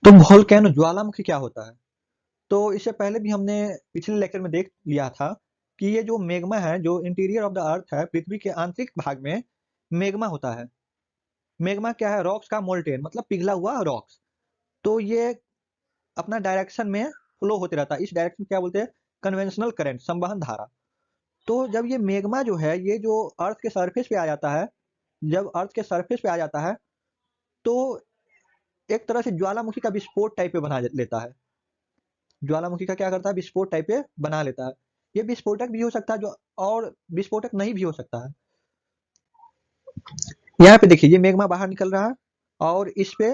तो वोल्केनो ज्वालामुखी क्या होता है? तो इससे पहले भी हमने पिछले लेक्चर में देख लिया था कि ये जो मैग्मा है, जो इंटीरियर ऑफ द अर्थ है, पृथ्वी के आंतरिक भाग में मैग्मा होता है। मैग्मा क्या है? रॉक्स का मोल्टेन, मतलब पिघला हुआ रॉक्स। तो ये अपना डायरेक्शन में फ्लो होते रहता है। इस डायरेक्शन क्या बोलते हैं? कन्वेंशनल करंट, संवहन धारा। तो जब ये मैग्मा जो है, ये जो अर्थ के सरफेस पे आ जाता है, जब अर्थ के सरफेस पे आ जाता है, तो एक तरह से ज्वालामुखी का विस्फोट टाइप पे बना लेता है। ज्वालामुखी का क्या करता है? विस्फोट टाइप पे बना लेता है। ये विस्फोटक भी हो सकता है, जो और विस्फोटक नहीं भी हो सकता है। यहाँ पे देखिए, ये मैग्मा बाहर निकल रहा है और इस पे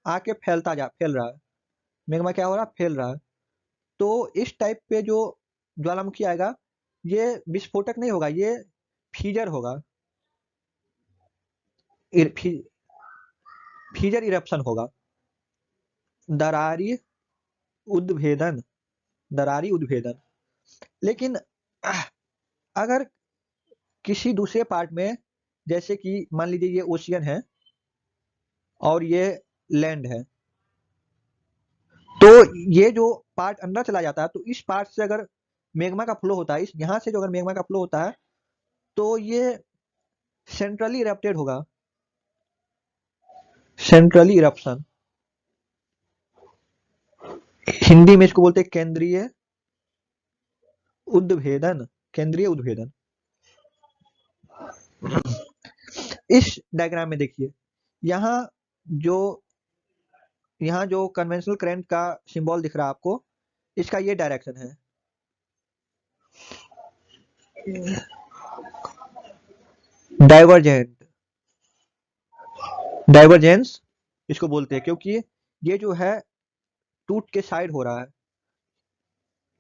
आके फैल रहा है। मैग्मा क्या हो रहा है? फैल रहा है। तो इस टाइप पे जो ज्वालामुखी आएगा, ये विस्फोटक नहीं होगा, ये फीजर होगा। फीजर इरप्शन होगा। दरारी उद्भेदन, दरारी उद्भेदन। लेकिन अगर किसी दूसरे पार्ट में, जैसे कि मान लीजिए ये ओशियन है और ये लैंड है, तो ये जो पार्ट अंदर चला जाता है, तो इस पार्ट से अगर मैग्मा का फ्लो होता है, इस यहाँ से जो अगर मैग्मा का फ्लो होता है, तो ये सेंट्रली इरप्टेड होगा। सेंट्रली इरप्शन, हिंदी में इसको बोलते हैं केंद्रीय उद्भेदन। केंद्रीय उद्भेदन। इस डायग्राम में देखिए, यहाँ जो यहाँ जो कन्वेंशनल करंट का सिंबल दिख रहा है आपको, इसका ये डायरेक्शन है। डाइवर्जेंट, डाइवर्जेंस इसको बोलते हैं, क्योंकि ये जो है टूट के साइड हो रहा है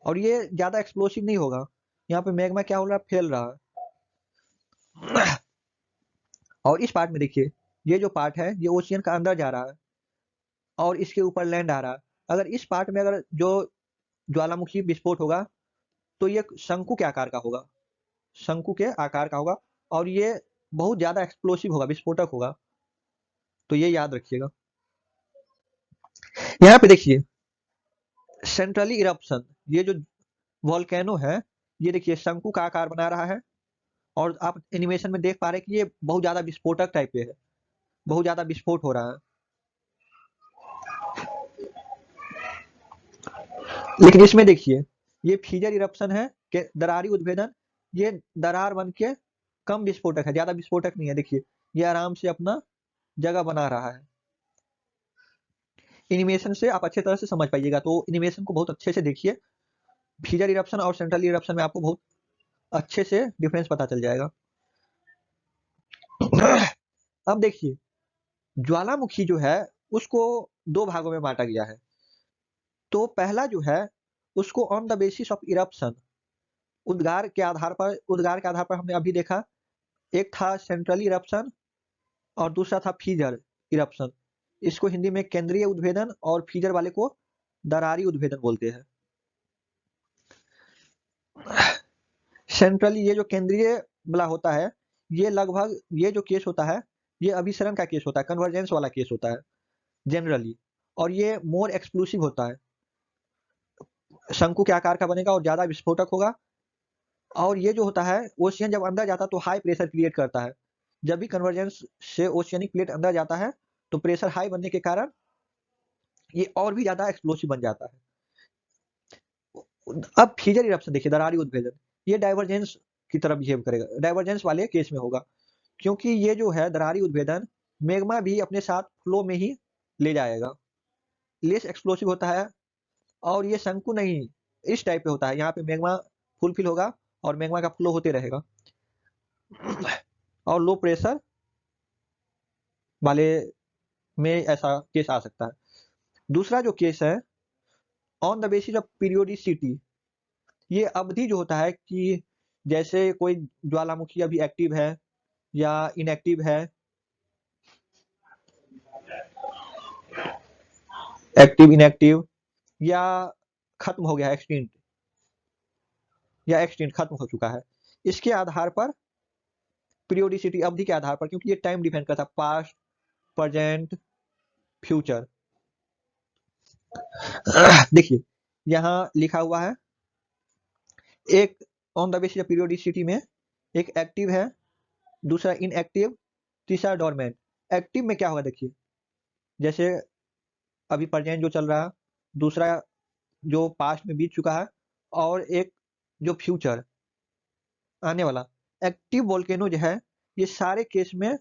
और ये ज्यादा एक्सप्लोसिव नहीं होगा। यहाँ पे मैग्मा क्या हो रहा है? फैल रहा है। और इस पार्ट में देखिए, ये जो पार्ट है, ये ओशियन का अंदर जा रहा है और इसके ऊपर लैंड आ रहा है। अगर इस पार्ट में अगर जो ज्वालामुखी विस्फोट होगा, तो ये शंकु के आकार का होगा। शंकु के आकार का होगा और ये बहुत ज्यादा एक्सप्लोसिव होगा, विस्फोटक होगा। तो ये याद रखिएगा। यहाँ पे देखिए, सेंट्रली इरप्शन, ये जो वोल्केनो है, ये देखिए शंकु का आकार बना रहा है और आप एनिमेशन में देख पा रहे हैं कि ये बहुत ज्यादा विस्फोटक टाइप पे है, बहुत ज्यादा विस्फोट हो रहा है। लेकिन इसमें देखिए, ये फीजर इरप्शन है कि दरारी उद्भेदन, ये दरार बन के कम विस्फोटक है, ज्यादा विस्फोटक नहीं है। देखिए, ये आराम से अपना जगह बना रहा है। एनिमेशन से आप अच्छे तरह से समझ पाइएगा, तो एनिमेशन को बहुत अच्छे से देखिए। फीजर इरप्शन और सेंट्रल इरप्शन में आपको बहुत अच्छे से डिफरेंस पता चल जाएगा। अब देखिए, ज्वालामुखी जो है, उसको दो भागों में बांटा गया है। तो पहला जो है, उसको on the basis of eruption, उद्गार के आधार पर हमने अभी देखा। एक था सेंट्रली इरप्शन और दूसरा था फीजर इरप्शन। इसको हिंदी में केंद्रीय उद्भेदन और फीजर वाले को दरारी उद्भेदन बोलते हैं। सेंट्रली, ये जो केंद्रीय वाला होता है, ये लगभग, ये जो केस होता है, ये अभिसरण का केस होता है, कन्वर्जेंस वाला केस होता है जनरली। और ये मोर एक्सप्लोसिव होता है, शंकु के आकार का बनेगा और ज्यादा विस्फोटक होगा। और ये जो होता है, ओशियन जब अंदर जाता है तो हाई प्रेशर क्रिएट करता है। जब भी कन्वर्जेंस से ओशियनिक प्लेट अंदर जाता है, तो प्रेशर हाई बनने के कारण ये और भी ज्यादा एक्सप्लोसिव बन जाता है। अब फीजर इरप्शन देखिए, दरारी उद्भेदन, ये डाइवर्जेंस की तरफ बिहेव करेगा, डाइवर्जेंस वाले केस में होगा। क्योंकि ये जो है दरारी उद्भेदन, मैग्मा भी अपने साथ फ्लो में ही ले जाएगा, लेस एक्सप्लोसिव होता है। और ये शंकु नहीं, इस टाइप पे होता है, यहाँ पे मैग्मा फुलफिल होगा और मैग्मा का फ्लो होते रहेगा। और लो प्रेशर वाले में ऐसा केस आ सकता है। दूसरा जो केस है, on the basis of periodicity, ये अवधि जो होता है कि जैसे कोई ज्वालामुखी अभी एक्टिव है या इनएक्टिव है, एक्टिव इनएक्टिव, या खत्म हो गया है, एक्सटिंक्ट, या एक्सटिंक्ट खत्म हो चुका है, इसके आधार पर, पीरियोडिसिटी अवधि के आधार पर, क्योंकि ये टाइम डिपेंड करता है, पास्ट, प्रेजेंट, फ्यूचर। देखिए यहाँ लिखा हुआ है, एक on the basis of periodicity में एक एक्टिव है, दूसरा इनएक्टिव, तीसरा डोरमेंट। एक्टिव में क्या होगा देखिए, जैसे अभी प्रेजेंट जो चल रहा है, दूसरा जो पास्ट में बीत चुका है, और एक जो फ्यूचर आने वाला। एक्टिव वोल्केनो जो है ये सारे केस में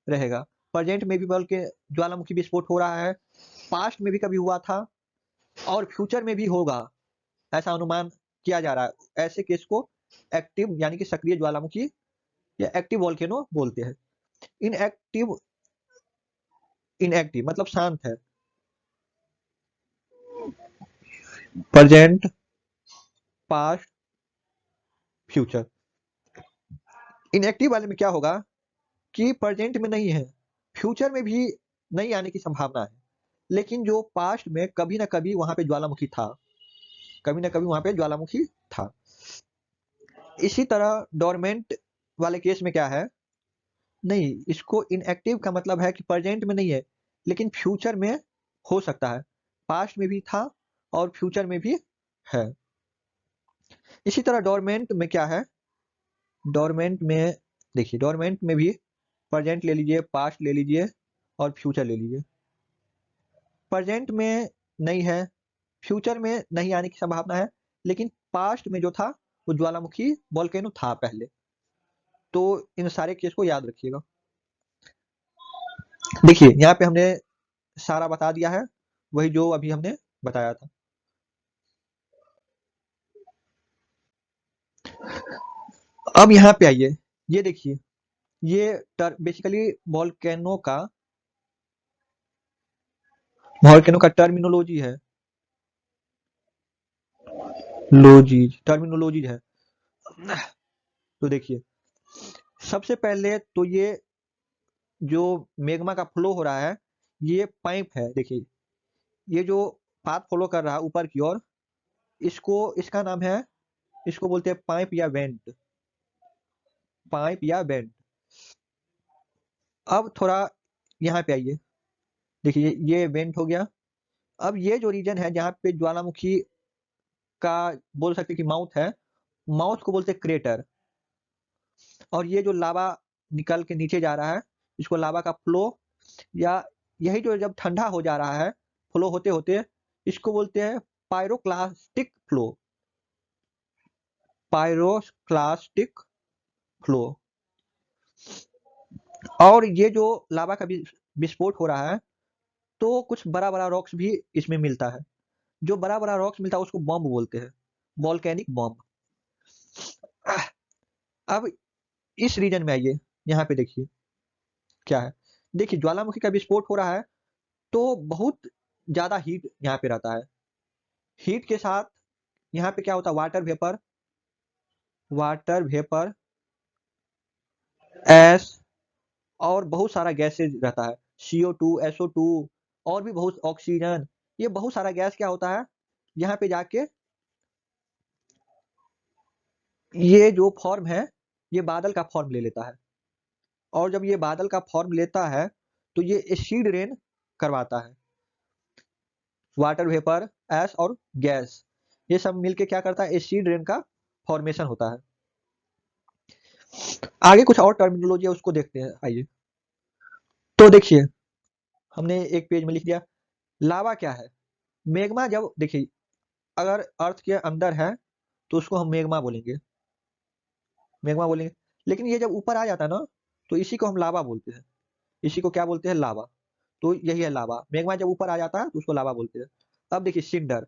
रहेगा। प्रेजेंट में भी बल्कि ज्वालामुखी विस्फोट हो रहा है, पास्ट में भी कभी हुआ था और फ्यूचर में भी होगा, ऐसा अनुमान किया जा रहा है। ऐसे केस को एक्टिव यानी कि सक्रिय ज्वालामुखी या एक्टिव वोल्केनो बोलते हैं। इनएक्टिव, इनएक्टिव मतलब शांत है, प्रेजेंट, पास्ट, फ्यूचर। इनएक्टिव वाले में क्या होगा कि प्रेजेंट में नहीं है, फ्यूचर में भी नहीं आने की संभावना है, लेकिन जो पास्ट में कभी ना कभी वहां पे ज्वालामुखी था, कभी ना कभी वहां पे ज्वालामुखी था। इसी तरह डोरमेंट वाले केस में क्या है, नहीं, इसको इनएक्टिव का मतलब है कि प्रेजेंट में नहीं है लेकिन फ्यूचर में हो सकता है, पास्ट में भी था और फ्यूचर में भी है। इसी तरह डोरमेंट में क्या है, डोरमेंट में देखिए, डोरमेंट में भी प्रेजेंट ले लीजिए, पास्ट ले लीजिए और फ्यूचर ले लीजिए। प्रेजेंट में नहीं है, फ्यूचर में नहीं आने की संभावना है, लेकिन पास्ट में जो था वो ज्वालामुखी वोल्केनो था पहले। तो इन सारे केस को याद रखिएगा। देखिए यहाँ पे हमने सारा बता दिया है, वही जो अभी हमने बताया था। अब यहाँ पे आइए, ये देखिए, ये बेसिकली वॉल्केनो का टर्मिनोलॉजी है, टर्मिनोलॉजी है। तो देखिए, सबसे पहले तो ये जो मैग्मा का फ्लो हो रहा है, ये पाइप है। देखिए ये जो पाथ फॉलो कर रहा है ऊपर की ओर, इसको, इसका नाम है, इसको बोलते हैं पाइप या वेंट, पाइप या वेंट। अब थोड़ा यहाँ पे आइए, देखिए ये वेंट हो गया। अब ये जो रीजन है जहाँ पे ज्वालामुखी का बोल सकते हैं कि माउथ है, माउथ को बोलते हैं क्रेटर। और ये जो लावा निकल के नीचे जा रहा है, इसको लावा का फ्लो, या यही जो जब ठंडा हो जा रहा है फ्लो होते होते, इसको बोलते हैं पायरोक्लास्टिक फ्लो, पायरोक्लास्टिक फ्लो। और ये जो लावा का विस्फोट हो रहा है, तो कुछ बड़ा बड़ा रॉक्स भी इसमें मिलता है। जो बड़ा बड़ा रॉक्स मिलता है उसको बॉम्ब बोलते हैं, वॉल्केनिक बॉम्ब। अब इस रीजन में आइए, यहाँ पे देखिए क्या है। देखिए ज्वालामुखी का विस्फोट हो रहा है, तो बहुत ज्यादा हीट यहाँ पे रहता है। हीट के साथ यहाँ पे क्या होता है, water vapour, water vapour, S, और बहुत सारा गैसेज रहता है, CO2, SO2, और भी बहुत, ऑक्सीजन। ये बहुत सारा गैस क्या होता है, यहाँ पे जाके ये जो फॉर्म है, ये बादल का फॉर्म ले लेता है। और जब ये बादल का फॉर्म लेता है तो ये एसिड रेन करवाता है। वाटर वेपर, एस और गैस, ये सब मिलके क्या करता है, एसिड रेन का फॉर्मेशन होता है। आगे कुछ और टर्मिनोलॉजी है उसको देखते हैं, आइए। तो देखिए हमने एक पेज में लिख दिया, लावा क्या है। मैग्मा, जब देखिए अगर अर्थ के अंदर है तो उसको हम मैग्मा बोलेंगे, मैग्मा बोलेंगे। लेकिन ये जब ऊपर आ जाता है ना, तो इसी को हम लावा बोलते हैं। इसी को क्या बोलते हैं, लावा। तो यही है लावा। मैग्मा जब ऊपर आ जाता है तो उसको लावा बोलते हैं। अब देखिए सिंडर,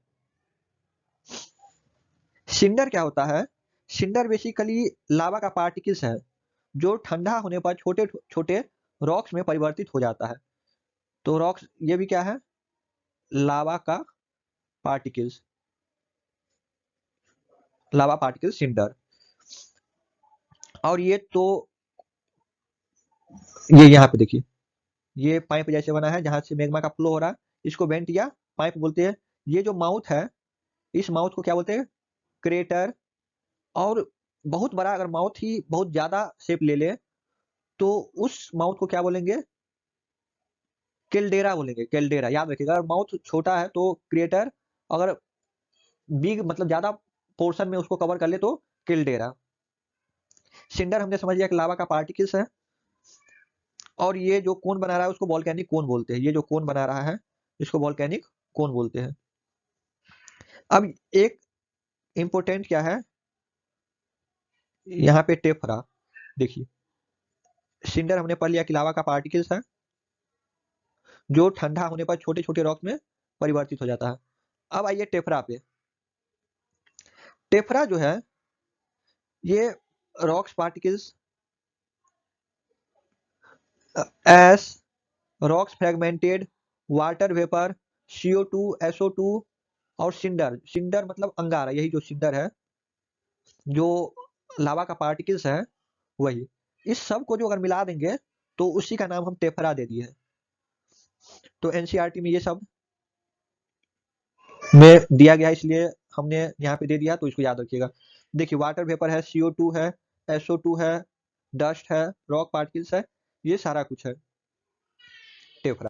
सिंडर क्या होता है, सिंडर बेसिकली लावा का पार्टिकल्स है, जो ठंडा होने पर छोटे छोटे रॉक्स में परिवर्तित हो जाता है। तो रॉक्स ये भी क्या है, लावा का पार्टिकल्स, लावा पार्टिकल सिंडर। और ये तो, ये यहाँ पे देखिए, ये पाइप जैसे बना है जहां से मैग्मा का फ्लो हो रहा है, इसको वेंट या पाइप बोलते हैं। ये जो माउथ है, इस माउथ को क्या बोलते हैं, क्रेटर। और बहुत बड़ा अगर माउथ ही बहुत ज्यादा शेप ले ले, तो उस माउथ को क्या बोलेंगे, कैल्डेरा बोलेंगे, कैल्डेरा याद रखिएगा। अगर माउथ छोटा है तो क्रिएटर, अगर बिग मतलब ज्यादा पोर्शन में उसको कवर कर ले तो कैल्डेरा। सिंडर हमने समझ लिया कि लावा का पार्टिकल्स है, और ये जो कोन बना रहा है उसको वोल्केनिक कोन बोलते हैं। ये जो कोन बना रहा है इसको वोल्केनिक कोन बोलते हैं। अब एक इंपॉर्टेंट क्या है यहाँ पे, टेफरा। देखिए, सिंडर हमने पढ़ लिया कि लावा का पार्टिकल्स है जो ठंडा होने पर छोटे छोटे रॉक में परिवर्तित हो जाता है। अब आइए टेफरा पे। टेफरा जो है ये rocks particles, S, rocks fragmented, water vapour, CO2, SO2 और सिंडर। सिंडर मतलब अंगारा, यही जो सिंडर है, जो लावा का पार्टिकल्स है वही। इस सब को जो अगर मिला देंगे तो उसी का नाम हम टेफरा दे दिए है। तो एनसीईआरटी में ये सब में दिया गया, इसलिए हमने यहाँ पे दे दिया, तो इसको याद रखिएगा। देखिए, वाटर वेपर है, CO2 है, SO2 है, डस्ट है, रॉक पार्टिकल्स है, ये सारा कुछ है टेफरा।